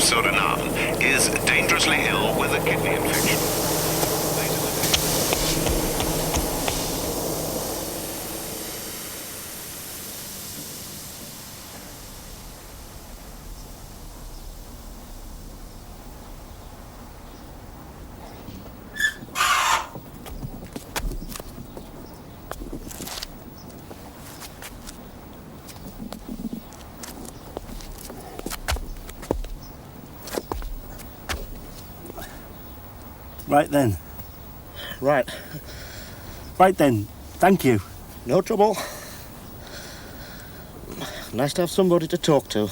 Suriname is dangerously ill with a kidney infection. Right then. Right. Right then. Thank you. No trouble. Nice to have somebody to talk to.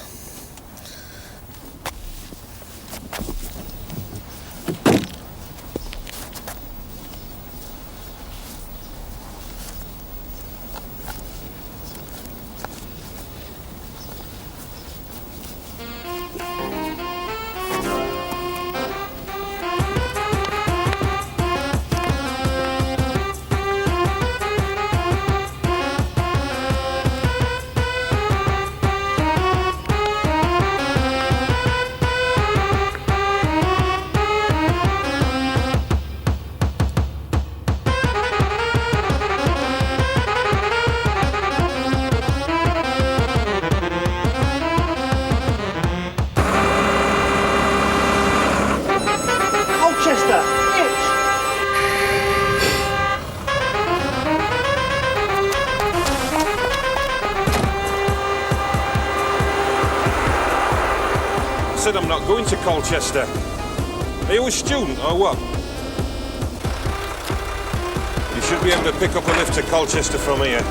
Said I'm not going to Colchester. Are you a student or what? You should be able to pick up a lift to Colchester from here.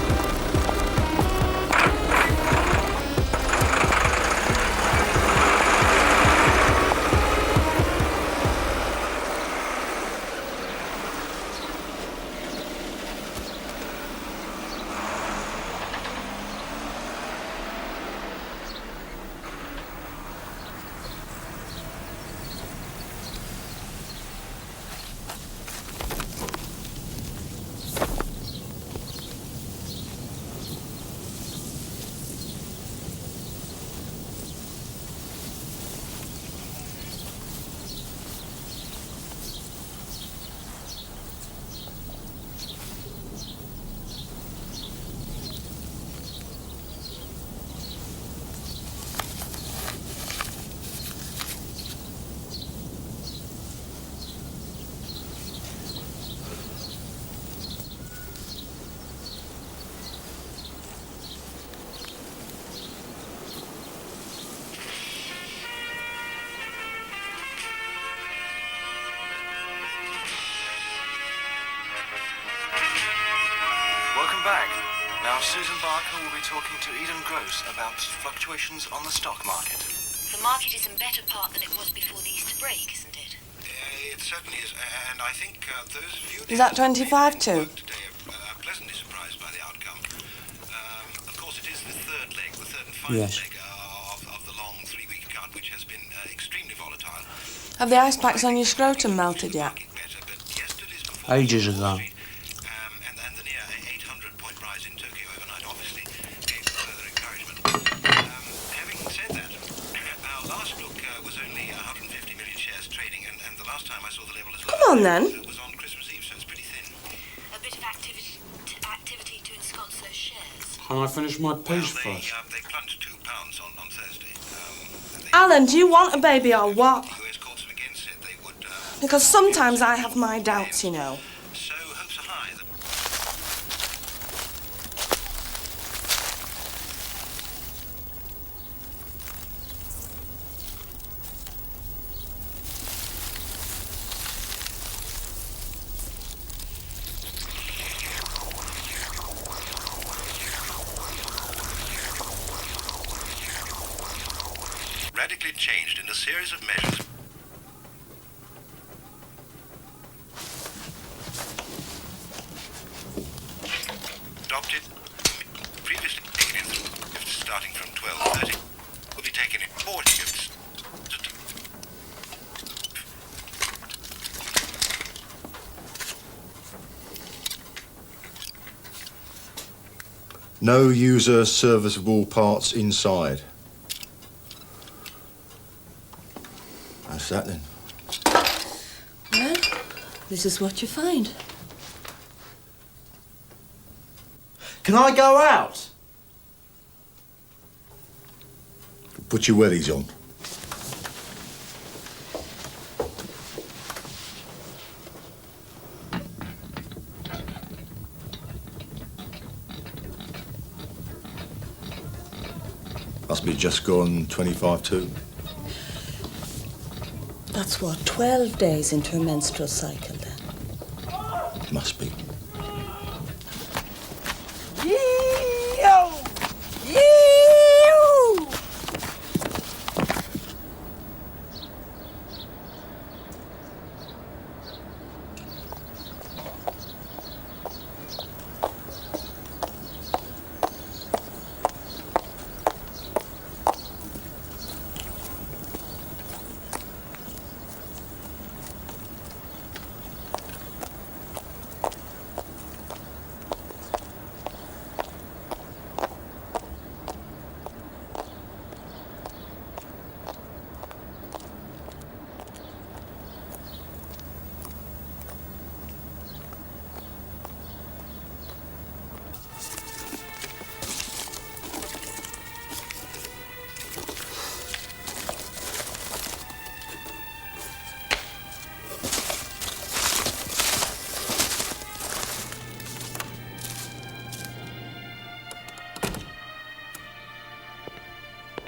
Susan Barker will be talking to Eden Gross about fluctuations on the stock market. The market is in better part than it was before the Easter break, isn't it? It certainly is, and I think those of you... Is that 25 too? ...today are pleasantly surprised by the outcome. Of course, it is the third leg, the third and final leg of the long three-week account, which has been extremely volatile. Have the ice packs on your scrotum melted yet? Ages ago. Come on then. It was on Christmas Eve, so it's pretty thin. A bit of activity to ensconce those shares. Can I finish my piece first? They plunged £2 on Thursday. Alan, do you want a baby or what? The US courts have again said they would... Because sometimes I have my doubts, you know. So hopes are high that... radically changed in a series of measures. Adopted, previously taken in gifts starting from 12:30, will be taken in 40 gifts. No user serviceable parts inside. This is what you find. Can I go out? Put your wellies on. Must be just gone 25 to. That's what, 12 days into a menstrual cycle then? Must be.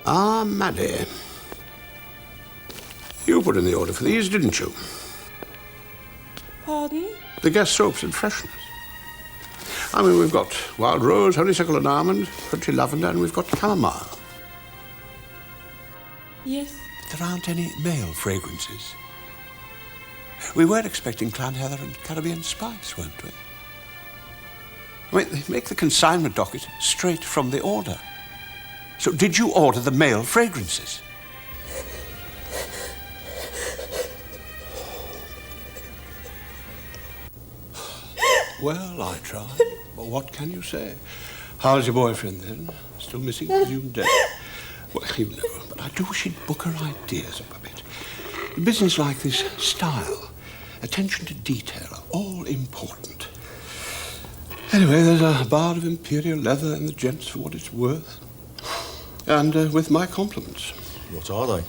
Ah, Maddie. You put in the order for these, didn't you? Pardon? The gas soaps and fresheners. I mean, we've got wild rose, honeysuckle and almond, country lavender, and we've got chamomile. Yes. There aren't any male fragrances. We were expecting clan heather and Caribbean spice, weren't we? I mean, they make the consignment docket straight from the order. So did you order the male fragrances? Well, I tried. But what can you say? How's your boyfriend then? Still missing? Presumed dead? Well, you know, but I do wish he'd book her ideas up a bit. Business like this, style, attention to detail are all important. Anyway, there's a bar of imperial leather in the gents for what it's worth. And with my compliments. What are they?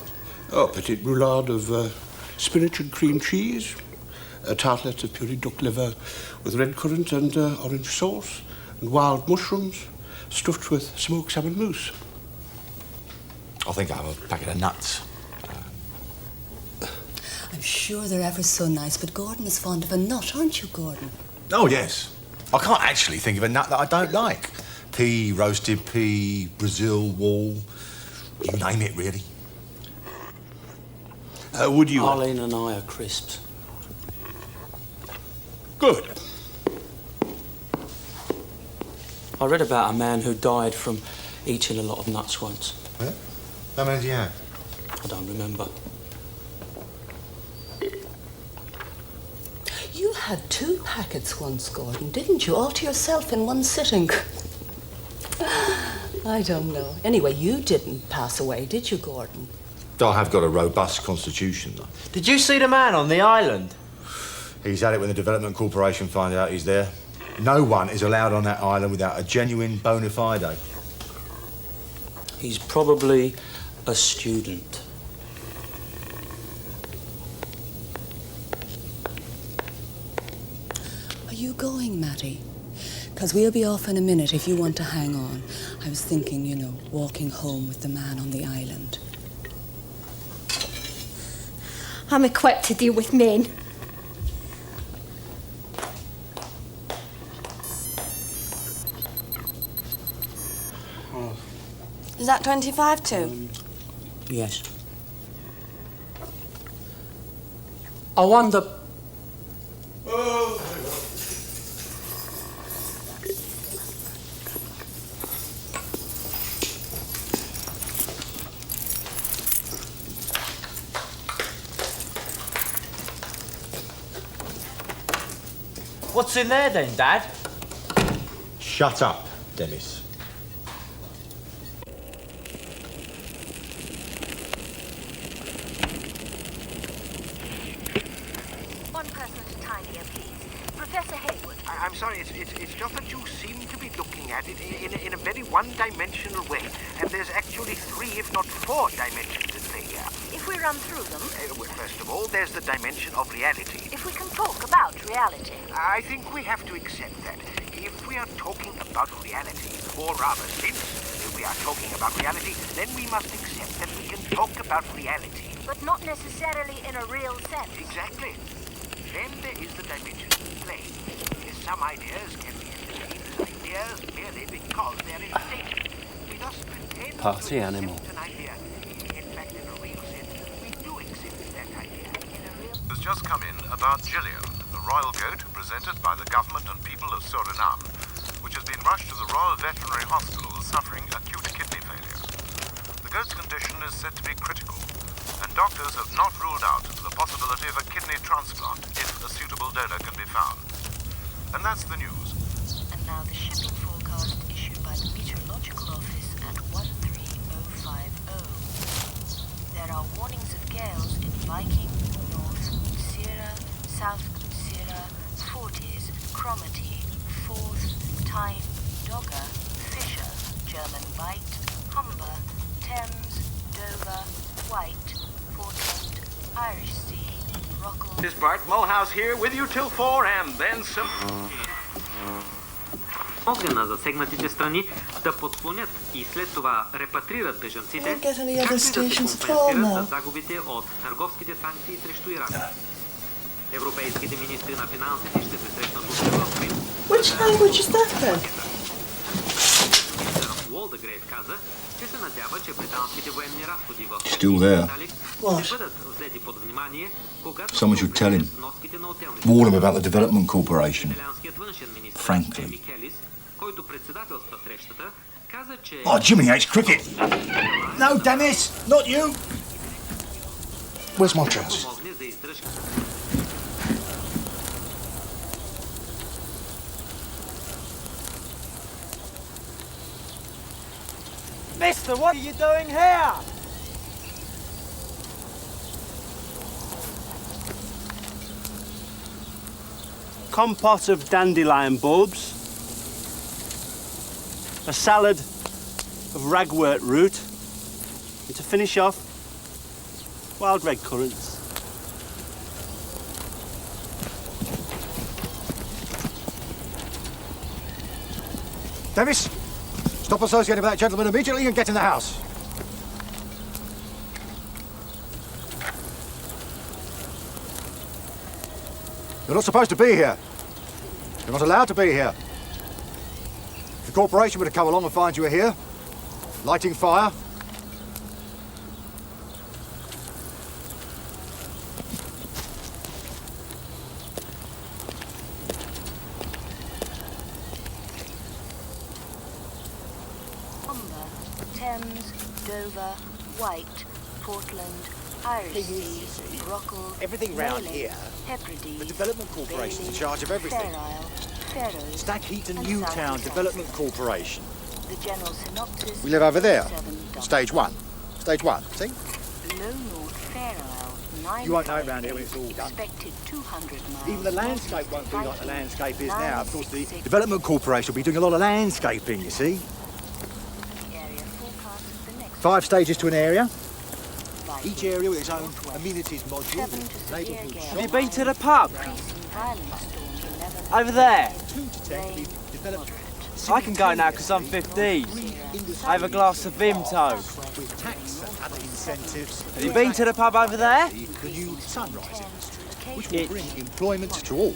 Oh, petite roulade of spinach and cream cheese, tartlets of puree duck liver with red currant and orange sauce, and wild mushrooms stuffed with smoked salmon mousse. I think I have a packet of nuts. I'm sure they're ever so nice, but Gordon is fond of a nut, aren't you, Gordon? Oh, yes. I can't actually think of a nut that I don't like. Pea, roasted pea, Brazil, wall, you name it, really. Would you... Arlene and I are crisps. Good. I read about a man who died from eating a lot of nuts once. Yeah? How many do you have? I don't remember. You had 2 packets once, Gordon, didn't you? All to yourself in one sitting. I don't know. Anyway, you didn't pass away, did you, Gordon? I have got a robust constitution, though. Did you see the man on the island? He's had it when the Development Corporation find out he's there. No one is allowed on that island without a genuine bona fide. He's probably a student. Are you going, Maddie? Because we'll be off in a minute if you want to hang on. I was thinking, you know, walking home with the man on the island. I'm equipped to deal with men. Is that 25 too? Yes. I wonder... What's in there then, Dad? Shut up, Dennis. One person at a time, I'm sorry, it's just that you seem to be looking at it in a very one-dimensional way. And there's actually 3, if not 4 dimensions at play here. If we run through them, Well, first of all, there's the dimension of reality. if we can talk about reality. I think we have to accept that. If we are talking about reality, or rather, since we are talking about reality, then we must accept that we can talk about reality. But not necessarily in a real sense. Exactly. Then there is the dimension of play. Some ideas can be entertained as ideas merely because they're insane. We thus pretend Party to animal. accept an idea. In fact, in a real sense, we do accept that idea. Has just come in about Gillian, the royal goat presented by the government and people of Suriname, which has been rushed to the Royal Veterinary Hospital suffering acute kidney failure. The goat's condition is said to be critical, and doctors have not ruled out the possibility of a kidney transplant if a suitable donor can be found. And that's the news. And now the shipping forecast issued by the Meteorological Office at 13050. There are warnings of gales in Viking, North Sierra, South Sierra, Forties, Cromarty, Forth, Tyne, Dogger, Fisher, German Bight, Humber, Thames, Dover, White, Portland, Irish Sea, Rockall. This Bart Mulhouse here with you till 4 and then some... Помогне на засегнатите страни да подслонят и след това репатрират бежанците, както и да се компенсират за загубите от търговските санкции срещу Ирак. Европейските министри на финансите ще се срещнат утре в Рим. Which language is that then? Уолдегрейв каза, че се надява, че британските военни разходи в Still there. ще бъдат взети под внимание, когато Someone should tell him. вноските на отделни Warn him about the Development Corporation. италианският външен министр Frankly. Джейми Келис, който председателства срещата, каза, че... Oh, Jimmy hates cricket. No, Dennis, not you. Where's my trousers? помогне за издръжка. Mister, what are you doing here? Compote of dandelion bulbs, a salad of ragwort root, and to finish off, wild red currants. Dennis, stop associating with that gentleman immediately and get in the house. You're not supposed to be here. You're not allowed to be here. If the corporation were to come along and find you were here, lighting fire, Humber, Thames, Dover, White, Portland, Irish Sea, Rockall, Everything round Leyland, here, Hebrides, the Development Corporation's in charge of everything. Fair Isle, Faroes, Stackheaton and Newtown South Sussex. Development Corporation. The general synopsis. We live over there. 7 Stage 1. Stage 1, see? Low North Fair Isle, 9 You won't know round here when it's all done. expected 200 miles. Even the landscape won't be like the landscape is now. Of course, the 966. Development Corporation will be doing a lot of landscaping, you see. The area forecast for the next 5 stages to an area. Viking, Each area with its own northwest, amenities module. 7 to severe neighbourhood gale. Have you been to the pub? Increasing violent storm 11. Over there. 2 to 10 to be developed I can go now because I'm 15. I have a glass of Vimto. with tax and other incentives. Have you been to the pub over there? The new sunrise industry, which Itch. will bring employment to all.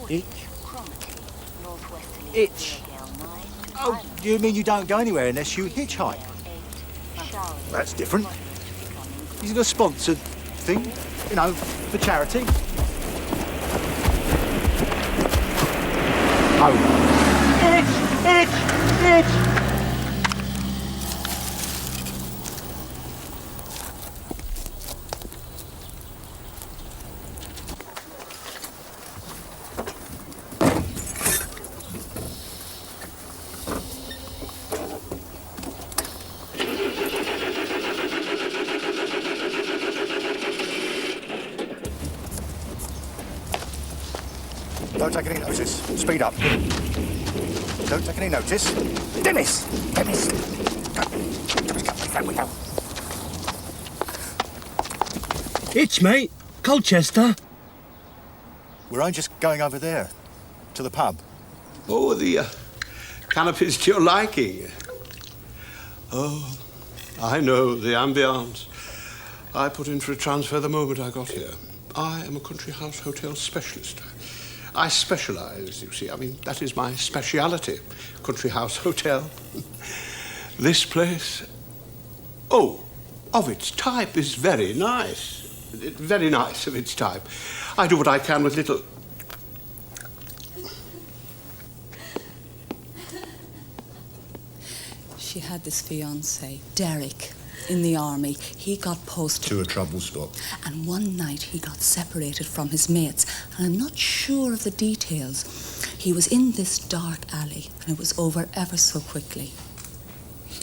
Itch. Cromarty, northwesterly Itch. severe gale 9 to Oh, violent you mean you don't go anywhere unless you hitchhike? gale 8. Showers. That's different. Moderate becoming good. Is it a sponsored thing? You know, for charity? Oh. Don't Don't take any notice. Speed up. Don't take any notice. Dennis! Dennis! Go. Dennis, come through that window. Itch, mate. Colchester. We're only just going over there, to the pub. Oh, the canapes to your liking. Oh, I know the ambience. I put in for a transfer the moment I got here. I am a country house hotel specialist. I specialise, you see. I mean, that is my speciality. Country house hotel. This place, oh, of its type is very nice. Very nice of its type. I do what I can with little... She had this fiancé, Derek, in the army. He got posted to a trouble spot. And one night he got separated from his mates. And I'm not sure of the details. He was in this dark alley, and it was over ever so quickly.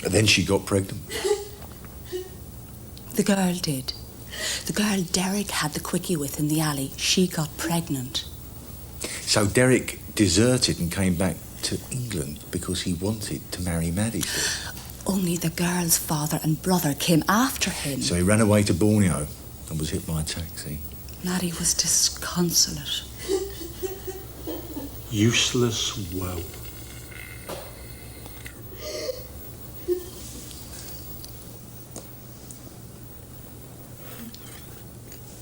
And then she got pregnant. The girl did. The girl Derek had the quickie with in the alley, she got pregnant. So Derek deserted and came back to England because he wanted to marry Maddie. Only the girl's father and brother came after him. So he ran away to Borneo and was hit by a taxi. Maddie was disconsolate. Useless whelp.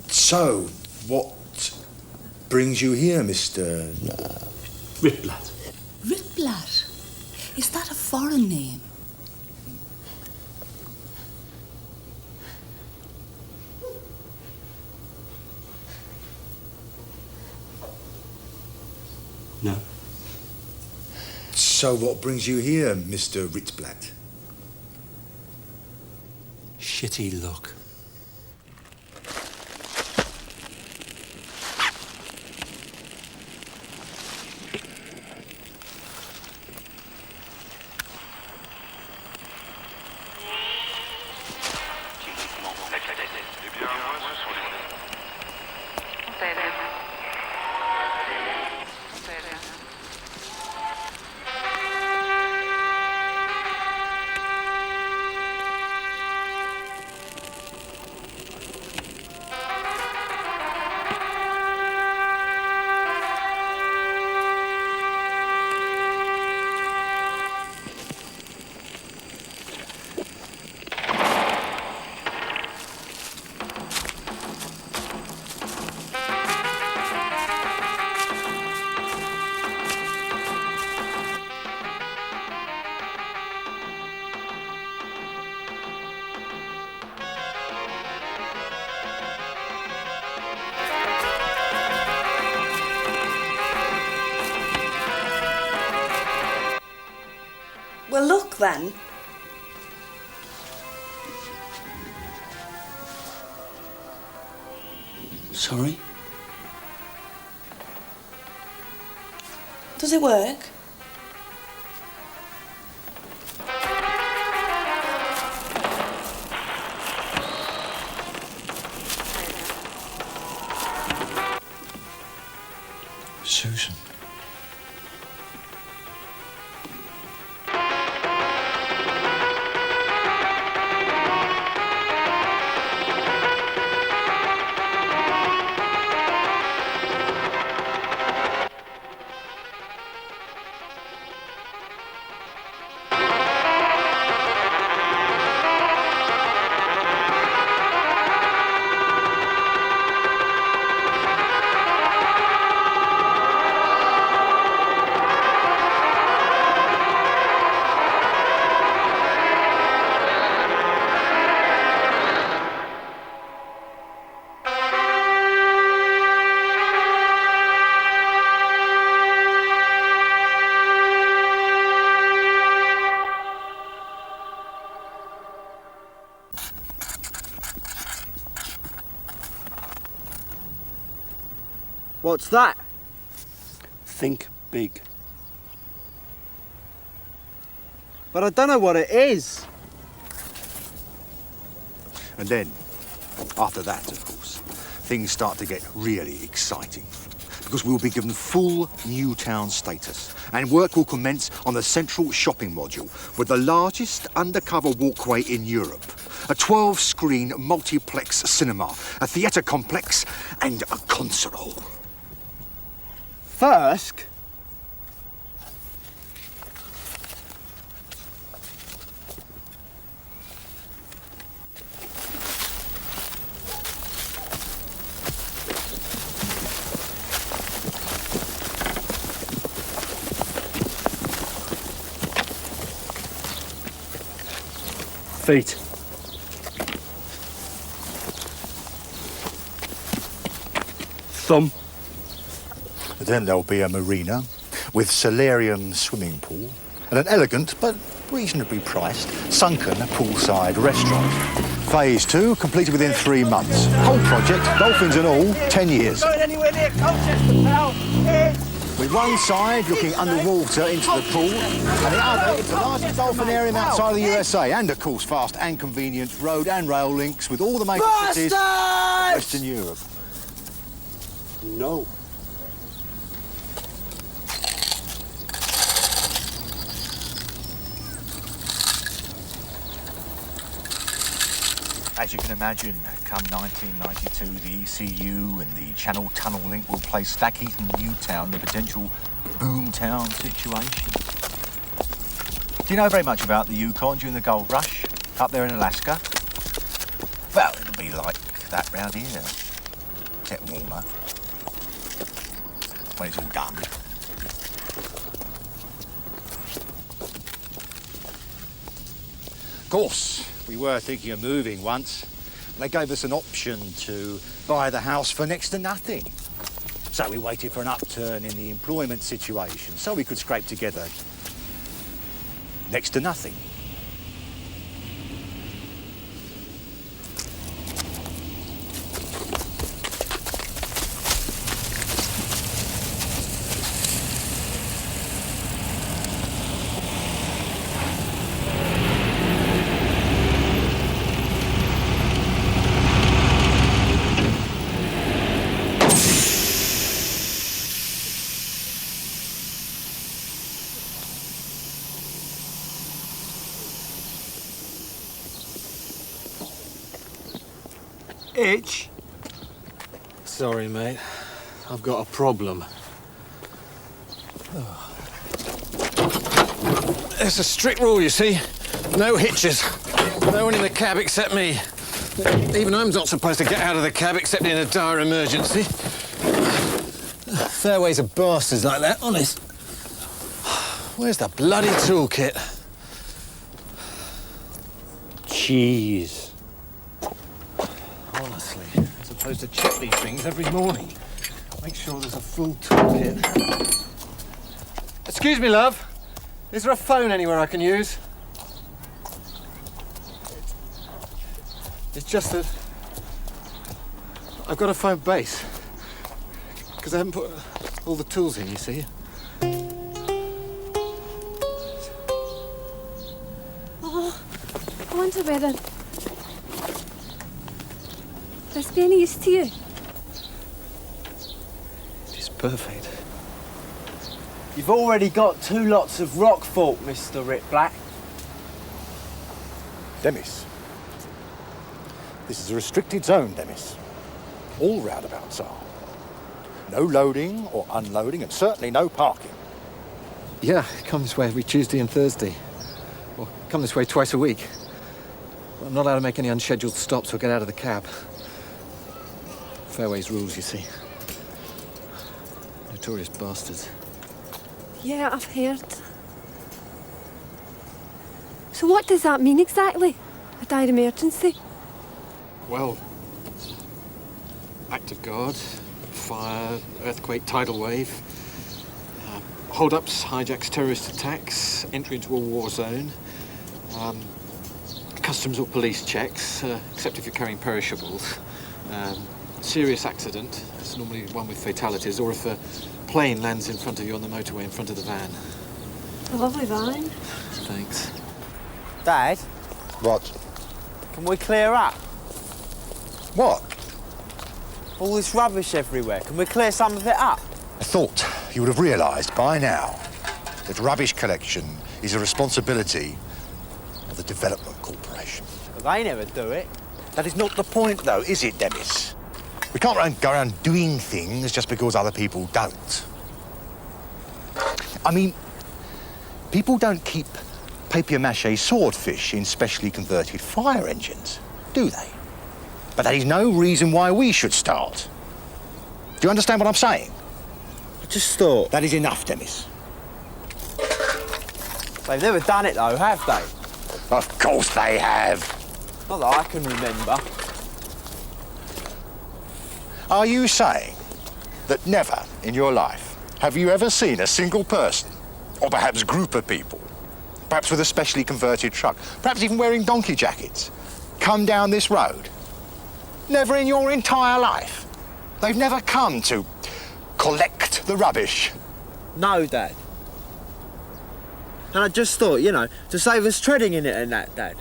So, what brings you here, Mr... Ripblatt. Ripblatt? Is that a foreign name? No. So what brings you here, Mr. Ritzblatt? Shitty luck. Well, look then. Sorry? Does it work? Susan. What's that? Think big. But I don't know what it is. And then, after that, of course, things start to get really exciting. because we'll be given full new town status, and work will commence on the central shopping module with the largest undercover walkway in Europe, a 12-screen multiplex cinema, a theatre complex, and a concert hall. Thirsk? Feet. Thumb. Then there'll be a marina with solarium swimming pool and an elegant but reasonably priced sunken poolside restaurant. Phase 2 completed within 3 months. Whole project, dolphins and all, 10 years. Going anywhere near Colchester, pal? With one side looking underwater into the pool, and the other into the largest dolphinarium outside of the USA, and of course fast and convenient road and rail links with all the major cities of Western Europe. No. As you can imagine, come 1992, the ECU and the Channel Tunnel link will place Stackheath and Newtown in a potential boomtown situation. Do you know very much about the Yukon during the gold rush up there in Alaska? Well, it'll be like that round here, except warmer, when it's all done. Of course, we were thinking of moving once. They gave us an option to buy the house for next to nothing. So we waited for an upturn in the employment situation so we could scrape together next to nothing. Itch? Sorry, mate. I've got a problem. It's a strict rule, you see. No hitches. No one in the cab except me. Even I'm not supposed to get out of the cab except in a dire emergency. Fairways are bastards like that, honest. Where's the bloody toolkit? Jeez. Honestly, I'm supposed to check these things every morning. Make sure there's a full toolkit. Excuse me, love. Is there a phone anywhere I can use? It's just that I've got to phone base because I haven't put all the tools in, you see. Oh, I wonder whether this be any use to you? It's perfect. You've already got 2 lots of rock fault, Mr. Rip Black. Demis. This is a restricted zone, Demis. All roundabouts are. No loading or unloading, and certainly no parking. Yeah, come this way every Tuesday and Thursday. Or come this way twice a week. I'm not allowed to make any unscheduled stops or get out of the cab. Fairways rules, you see. Notorious bastards. Yeah, I've heard. So what does that mean exactly? A dire emergency? Well, act of God, fire, earthquake, tidal wave, hold-ups, hijacks, terrorist attacks, entry into a war zone, customs or police checks, except if you're carrying perishables, serious accident, it's normally one with fatalities, or if a plane lands in front of you on the motorway in front of the van. A lovely van. Thanks. Dad? What? Can we clear up? What? All this rubbish everywhere. Can we clear some of it up? I thought you would have realised by now that rubbish collection is a responsibility of the Development Corporation. Well, they never do it. That is not the point, though, is it, Demis? We can't go around doing things just because other people don't. I mean, people don't keep papier-mâché swordfish in specially converted fire engines, do they? But that is no reason why we should start. Do you understand what I'm saying? I just thought... That is enough, Demis. They've never done it, though, have they? Of course they have. Not that I can remember. Are you saying that never in your life have you ever seen a single person, or perhaps group of people, perhaps with a specially converted truck, perhaps even wearing donkey jackets, come down this road? Never in your entire life. They've never come to collect the rubbish. No, Dad. And I just thought, you know, to save us treading in it and that, Dad.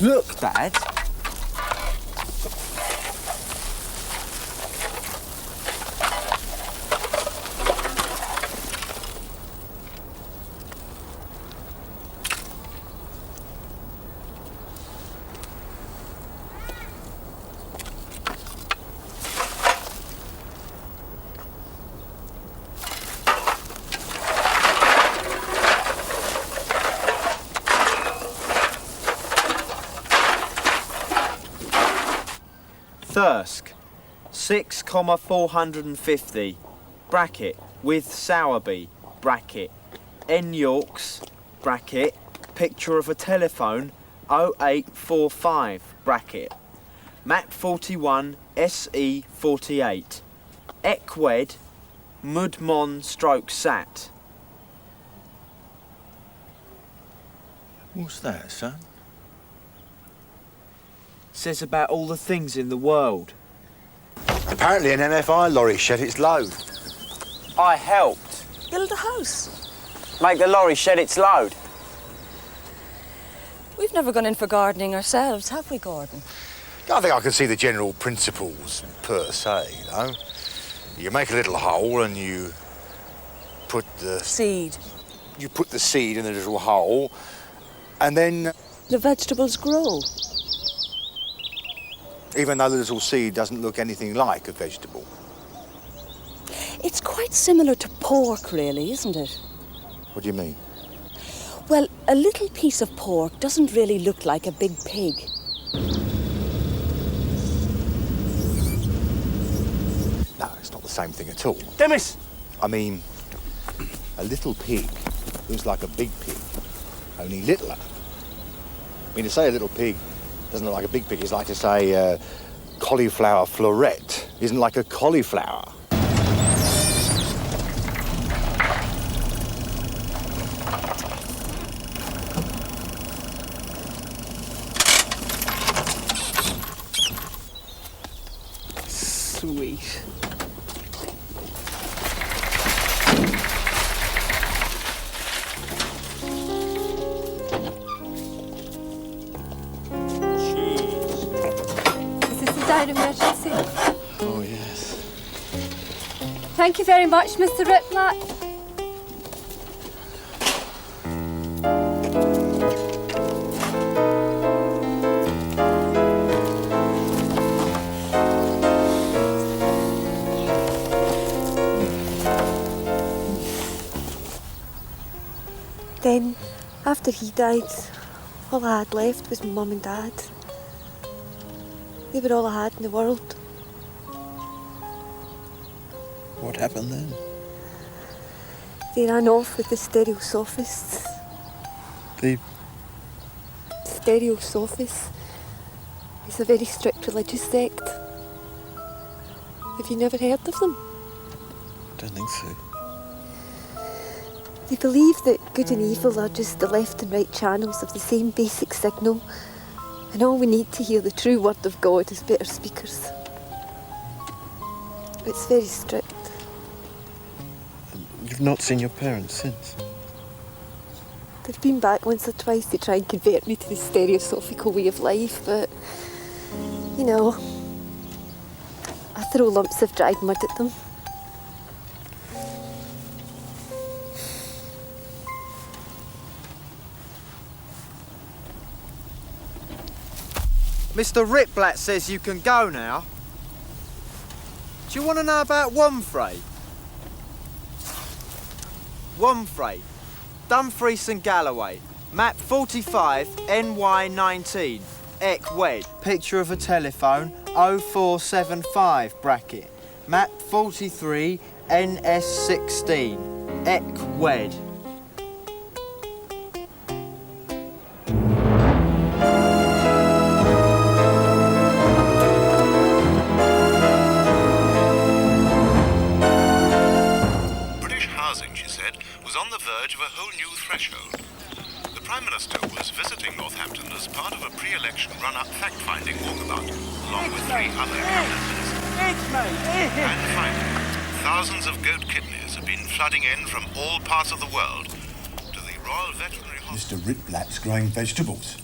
Look, Dad. Thirsk, 6,450, bracket, with Sowerby, bracket, N Yorks, bracket, picture of a telephone, 0845, bracket, map 41, SE 48, Ekwed, Mudmon stroke Sat. What's that, son? Says about all the things in the world. Apparently an MFI lorry shed its load. I helped. Build a house. Make the lorry shed its load. We've never gone in for gardening ourselves, have we, Gordon? I think I can see the general principles per se, you know. You make a little hole and you put the... Seed. You put the seed in the little hole and then... The vegetables grow. Even though the little seed doesn't look anything like a vegetable. It's quite similar to pork, really, isn't it? What do you mean? Well, a little piece of pork doesn't really look like a big pig. No, it's not the same thing at all. Demis! I mean, a little pig looks like a big pig, only littler. I mean, to say a little pig doesn't look like a big pig is like to say cauliflower floret isn't like a cauliflower. Sweet. Dire emergency. Oh, yes. Thank you very much, Mr. Riplat. Then, after he died, all I had left was my mum and dad. They were all I had in the world. What happened then? They ran off with the stereosophists. The... Stereosophists. It's a very strict religious sect. Have you never heard of them? Don't think so. They believe that good and evil are just the left and right channels of the same basic signal. And all we need to hear the true word of God is better speakers. It's very strict. You've not seen your parents since? They've been back once or twice to try and convert me to the stereosophical way of life, but, you know, I throw lumps of dried mud at them. Mr. Ripblatt says you can go now. Do you want to know about Womfray? Womfray, Dumfries and Galloway, map 45, NY19, Eck-Wed. Picture of a telephone, 0475 bracket. Map 43, NS16, Eck-Wed. On the verge of a whole new threshold. The Prime Minister was visiting Northampton as part of a pre-election run-up fact-finding walkabout, along with 3 other cabinet ministers. And finally, thousands of goat kidneys have been flooding in from all parts of the world to the Royal Veterinary Hospital. Mr. Ripblatt's growing vegetables.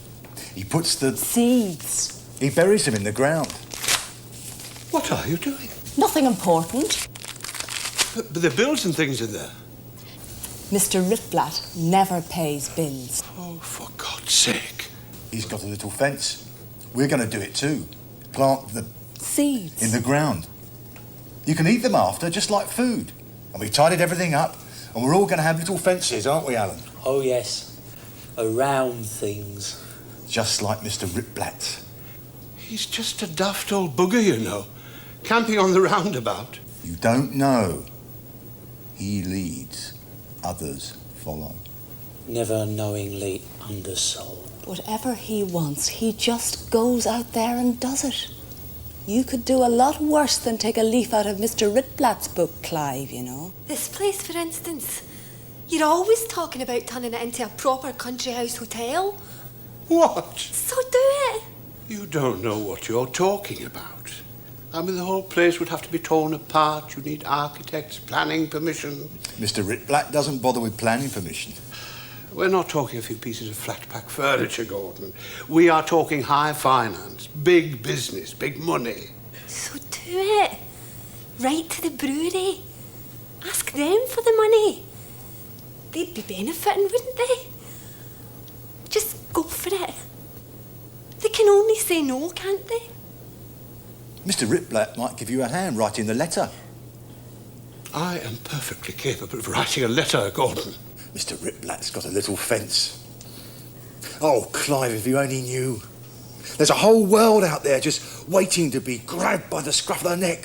He puts the... seeds. He buries them in the ground. What are you doing? Nothing important. But there are bills and things in there. Mr. Ripblatt never pays bills. Oh, for God's sake. He's got a little fence. We're going to do it too. Plant the... seeds. in the ground. You can eat them after, just like food. And we've tidied everything up, and we're all going to have little fences, aren't we, Alan? Oh, yes. Around things. Just like Mr. Ripblatt. He's just a daft old bugger, you know. Camping on the roundabout. You don't know. He leads. Others follow. Never knowingly undersold. Whatever he wants, he just goes out there and does it. You could do a lot worse than take a leaf out of Mr. Ripblatt's book, Clive, you know. This place, for instance. You're always talking about turning it into a proper country house hotel. What? So do it. You don't know what you're talking about. I mean, the whole place would have to be torn apart. You need architects, planning permission. Mr. Ripblatt doesn't bother with planning permission. We're not talking a few pieces of flat-pack furniture, Gordon. We are talking high finance, big business, big money. So do it. Write to the brewery. Ask them for the money. They'd be benefiting, wouldn't they? Just go for it. They can only say no, can't they? Mr. Ripblatt might give you a hand writing the letter. I am perfectly capable of writing a letter, Gordon. Mr. Ripblatt's got a little fence. Oh, Clive, if you only knew. There's a whole world out there just waiting to be grabbed by the scruff of the neck.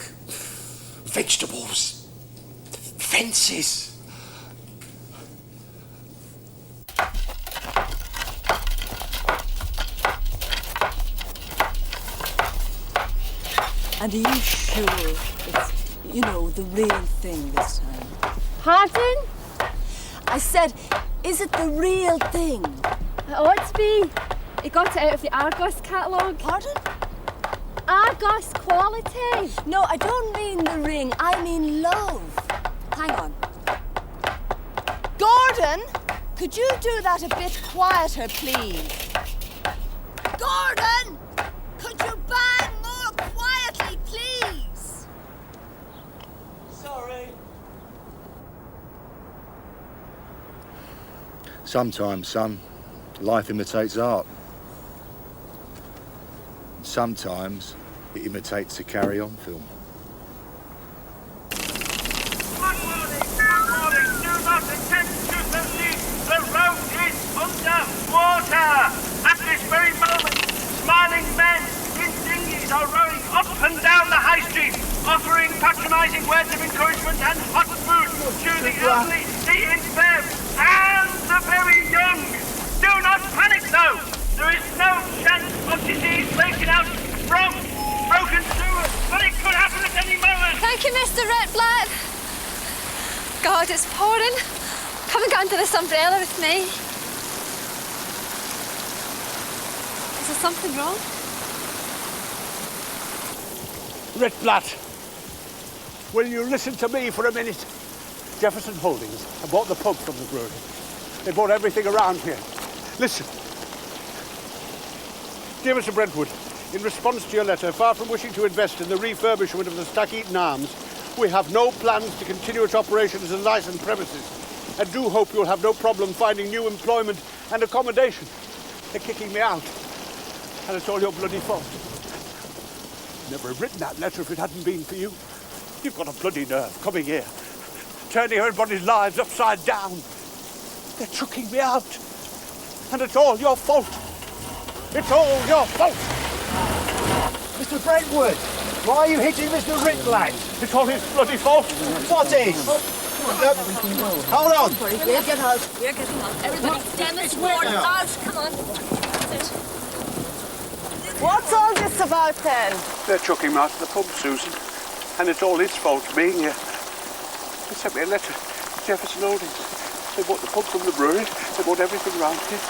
Vegetables. Fences. And are you sure it's, you know, the real thing this time? Pardon? I said, is it the real thing? It ought to be. He got it out of the Argos catalogue. Pardon? Argos quality. No, I don't mean the ring. I mean love. Hang on. Gordon, could you do that a bit quieter, please? Gordon, could you bang more quietly, please? Sorry. Sometimes, son, life imitates art. Sometimes it imitates a carry-on film. Good morning. Do not attempt to believe the road is under water. At this very moment, smiling men in dinghies are rowing up and down the high street, offering patronising words of encouragement and hot food to the elderly, the infirm, and the very young. Do not panic, though. There is no chance of disease breaking out from broken sewers, but it could happen at any moment. Thank you, Mr. Ripblatt. God, it's pouring. Come and get under this umbrella with me. Is there something wrong? Ripblatt, will you listen to me for a minute? Jefferson Holdings have bought the pub from the brewery. They bought everything around here. Listen. Dear Mr. Brentwood, in response to your letter, far from wishing to invest in the refurbishment of the Stack-Eaton Arms, we have no plans to continue its operation as a licensed premises, and do hope you'll have no problem finding new employment and accommodation. They're kicking me out. And it's all your bloody fault. Never have written that letter if it hadn't been for you. You've got a bloody nerve coming here, turning everybody's lives upside down. They're chucking me out. And it's all your fault. It's all your fault. Mr. Brentwood, why are you hitting Mr. Rickland? It's all his bloody fault. What is? Hold on. We're getting out. Everybody stand this ward out. Come on. What's all this about then? They're chucking me out of the pub, Susan. And it's all his fault being here. They sent me a letter. Jefferson Holdings. They bought the pub from the brewery. They bought everything round here.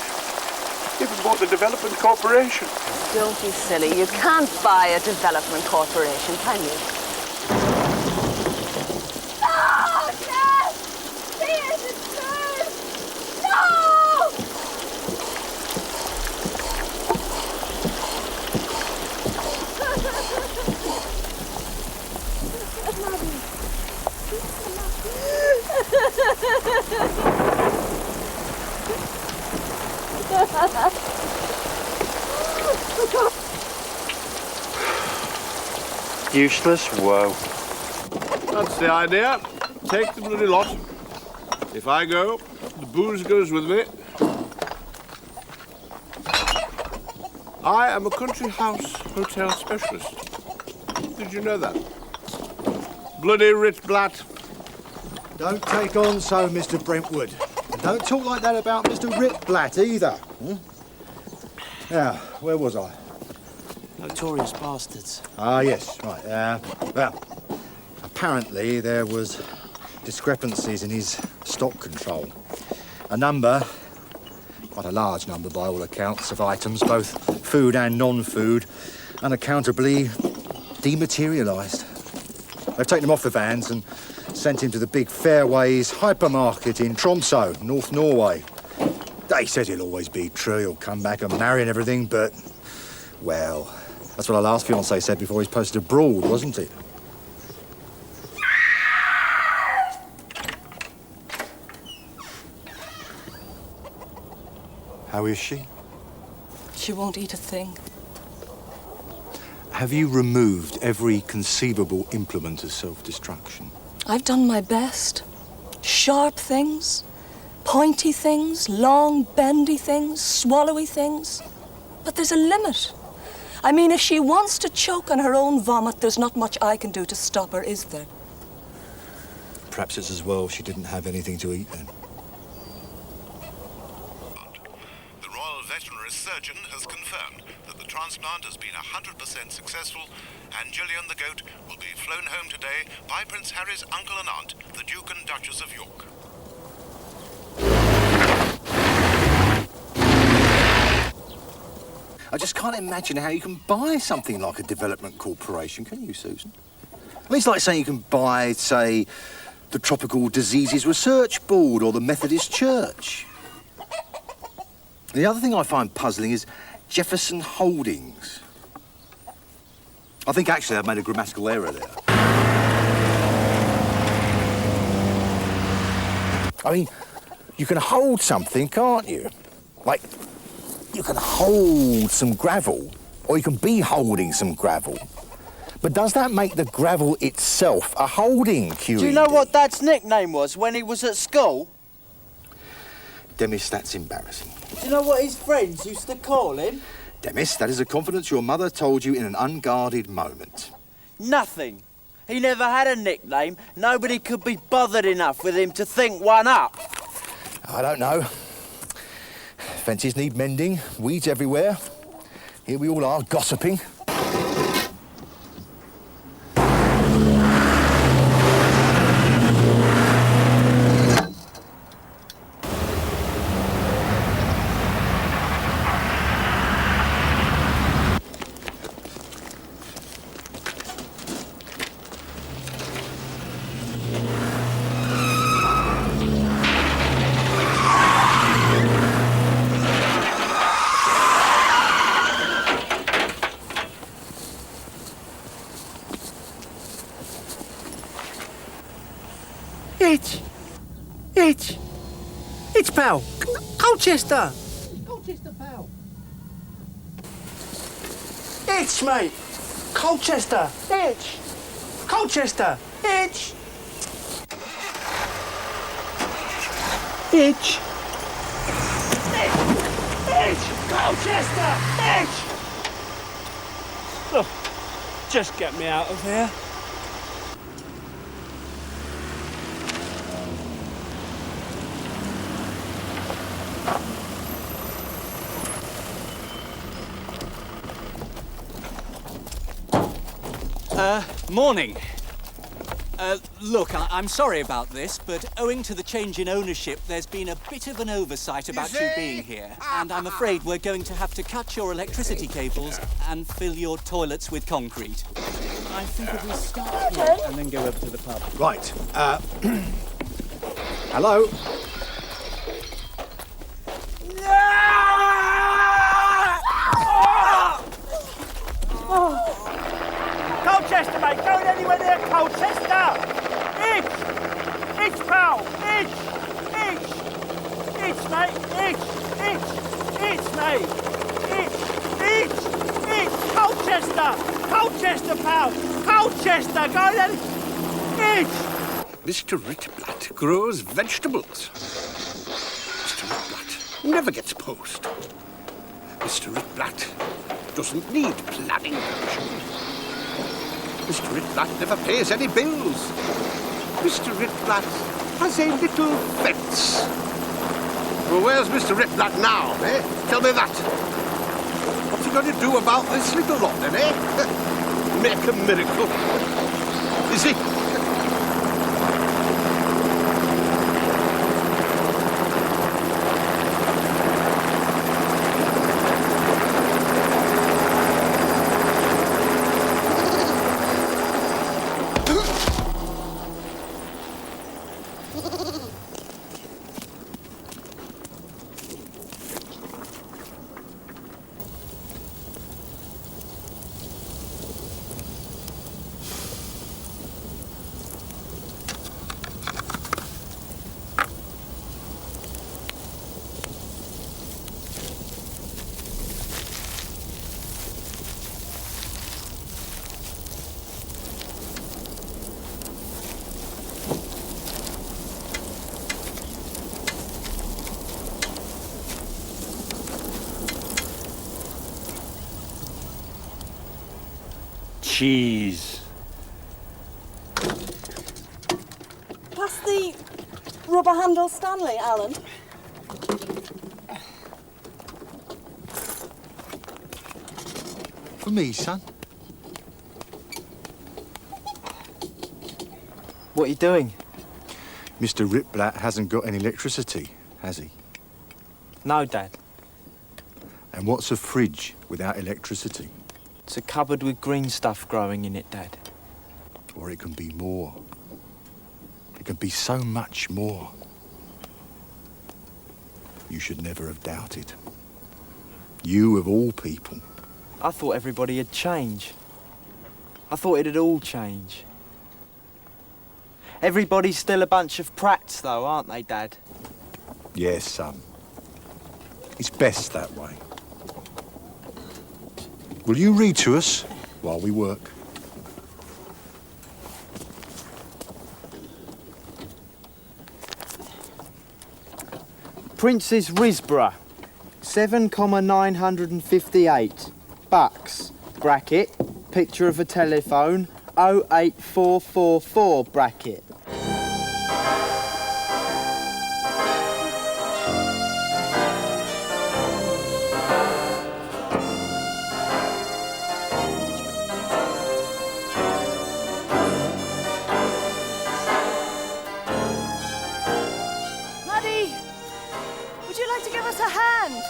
Even bought the Development Corporation. Don't be silly. You can't buy a development corporation, can you? No! Yes! Please, it's true! No! Useless woe. That's the idea. Take the bloody lot. If I go, the booze goes with me. I am a country house hotel specialist. Did you know that? Bloody Rit Blat. Don't take on so, Mr. Brentwood. And don't talk like that about Mr. Ripblatt either. Now, where was I? Notorious bastards. Ah, yes, right. Well, apparently there was discrepancies in his stock control. A number, quite a large number by all accounts, of items, both food and non-food, unaccountably dematerialised. They've taken him off the vans and sent him to the big Fairways hypermarket in Tromsø, North Norway. They said he'll always be true, he'll come back and marry and everything, but, well, that's what our last fiancé said before he's posted abroad, wasn't it? How is she? She won't eat a thing. Have you removed every conceivable implement of self-destruction? I've done my best. Sharp things, pointy things, long, bendy things, swallowy things. But there's a limit. I mean, if she wants to choke on her own vomit, there's not much I can do to stop her, is there? Perhaps it's as well she didn't have anything to eat then. The Royal Veterinary Surgeon has confirmed that the transplant has been 100% successful, and Gillian the goat will be flown home today by Prince Harry's uncle and aunt, the Duke and Duchess of York. I just can't imagine how you can buy something like a development corporation, can you, Susan? I mean, it's like saying you can buy, say, the Tropical Diseases Research Board or the Methodist Church. The other thing I find puzzling is Jefferson Holdings. I think actually I've made a grammatical error there. I mean, you can hold something, can't you? Like, you can hold some gravel, or you can be holding some gravel. But does that make the gravel itself a holding, QED? Do you know what Dad's nickname was when he was at school? Demis, that's embarrassing. Do you know what his friends used to call him? Demis, that is a confidence your mother told you in an unguarded moment. Nothing. He never had a nickname. Nobody could be bothered enough with him to think one up. I don't know. Fences need mending, weeds everywhere. Here we all are, gossiping. It's pal. Colchester. Colchester, pal. Itch, mate! Colchester! Itch! Colchester! Itch! Itch! Itch! Colchester! Itch! Oh, just get me out of here. Morning. Look, I'm sorry about this, but owing to the change in ownership, there's been a bit of an oversight about you being here, and I'm afraid we're going to have to cut your electricity cables and fill your toilets with concrete. I think if we start here and then go over to the pub. Right. Hello? Colchester, mate! Going anywhere near Colchester! Itch! Itch, pal! Itch! Itch! Itch, mate! Itch! Itch! Itch, mate! Itch! Itch! Itch! Colchester! Colchester, pal! Colchester! Going anywhere... Itch! Mr. Ritblatt grows vegetables. Mr. Ritblatt never gets post. Mr. Ritblatt doesn't need planning permission. Mr. Ritblatt never pays any bills. Mr. Ritblatt has a little fence. Well, where's Mr. Ritblatt now, eh? Tell me that. What's he going to do about this little lot, then, eh? Make a miracle. Is he? Cheese. Pass the rubber handle Stanley, Alan. For me, son. What are you doing? Mr. Ritblatt hasn't got any electricity, has he? No, Dad. And what's a fridge without electricity? It's a cupboard with green stuff growing in it, Dad. Or it can be more. It can be so much more. You should never have doubted. You of all people. I thought everybody had changed. I thought it'd all change. Everybody's still a bunch of prats, though, aren't they, Dad? Yes, son. It's best that way. Will you read to us while we work? Princess Risborough, 7,958 bucks, bracket, picture of a telephone, 08444, bracket. Maddie, would you like to give us a hand?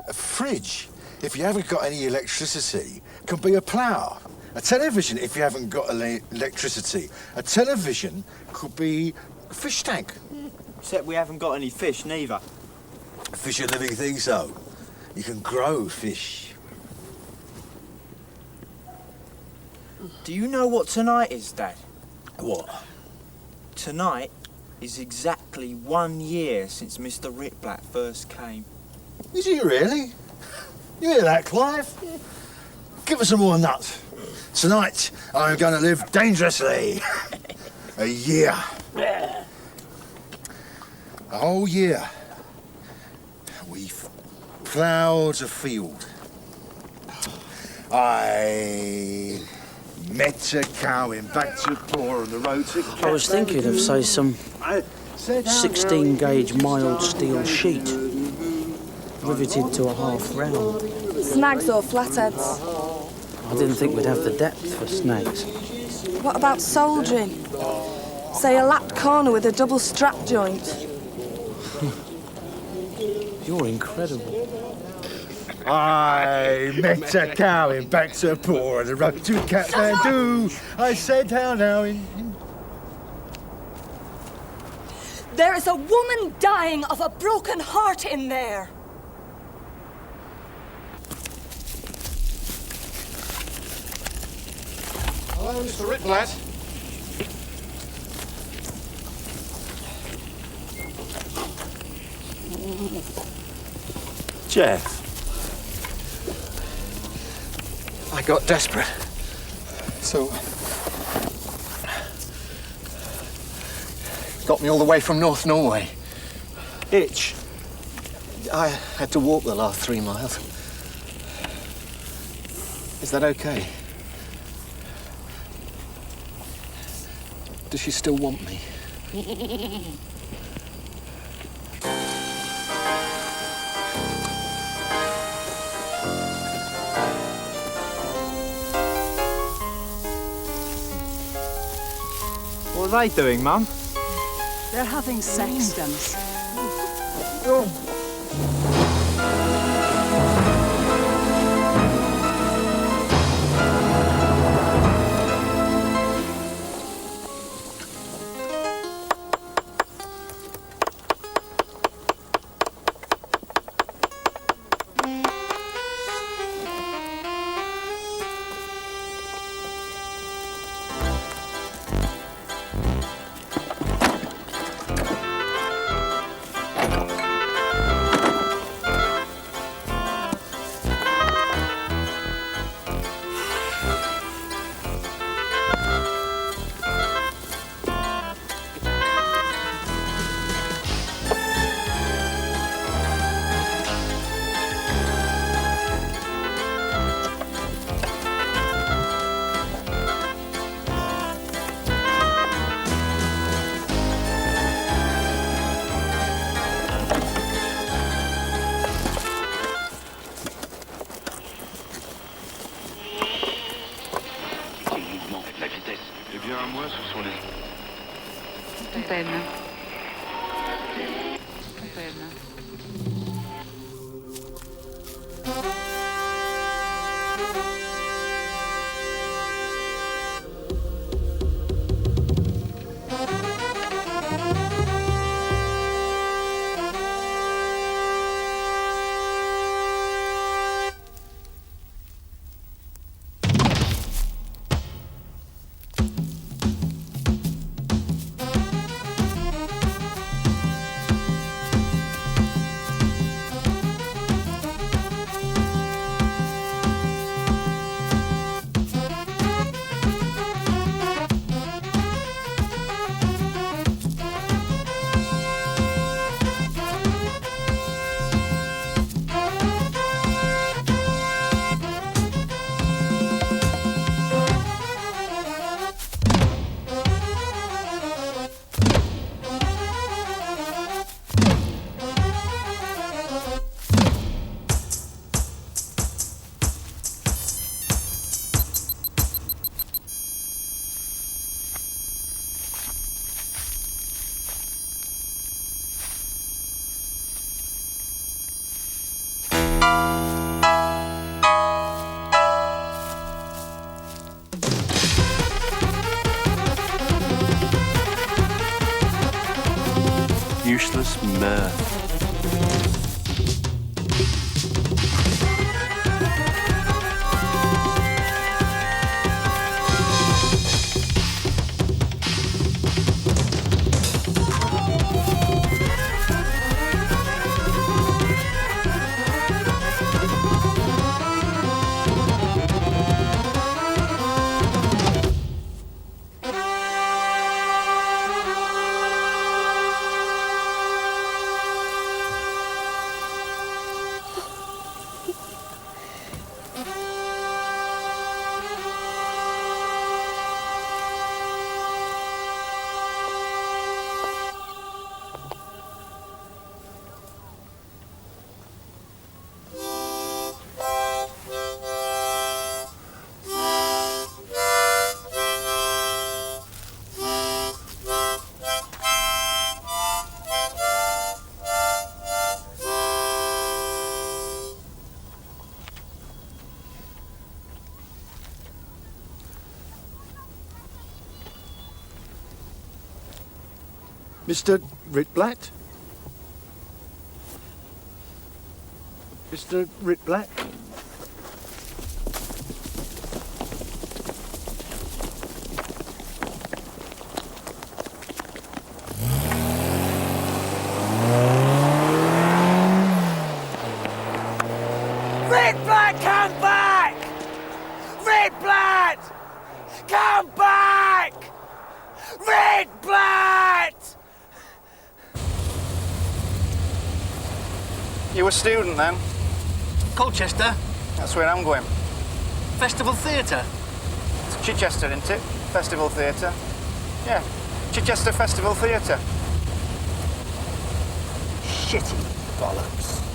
A fridge? if you haven't got any electricity, can be a plough. A television, if you haven't got electricity. A television could be a fish tank. Except we haven't got any fish, neither. Fish are living things, though. You can grow fish. Do you know what tonight is, Dad? What? Tonight is exactly 1 year since Mr. Ritblatt first came. Is he really? You hear that, Clive? Give us some more nuts. Tonight, I'm going to live dangerously. A year. A whole year. We've ploughed a field. I met a cow in Back-to-Poor on the road to... I was thinking of, say, some 16-gauge mild steel sheet riveted to a half round. Snags or flatheads? I didn't think we'd have the depth for snags. What about soldiering? Say a lapped corner with a double strap joint. You're incredible. I met a cow in Back-to-Poor on the road to Kathmandu. I said how now in... There is a woman dying of a broken heart in there. Hello, Mr. Ritblatt. Jeff. I got desperate. So... got me all the way from North Norway. Itch. I had to walk the last 3 miles. Is that okay? Does she still want me? What are they doing, Mum? They're having sex, Dennis. Useless mirth. Mr. Ritblatt? Mr. Ritblatt? Ritblatt, come back! Ritblatt! Come back! Ritblatt! You a student then? Colchester? That's where I'm going. Festival Theatre? It's Chichester, isn't it? Festival Theatre. Yeah, Chichester Festival Theatre. Shitty bollocks.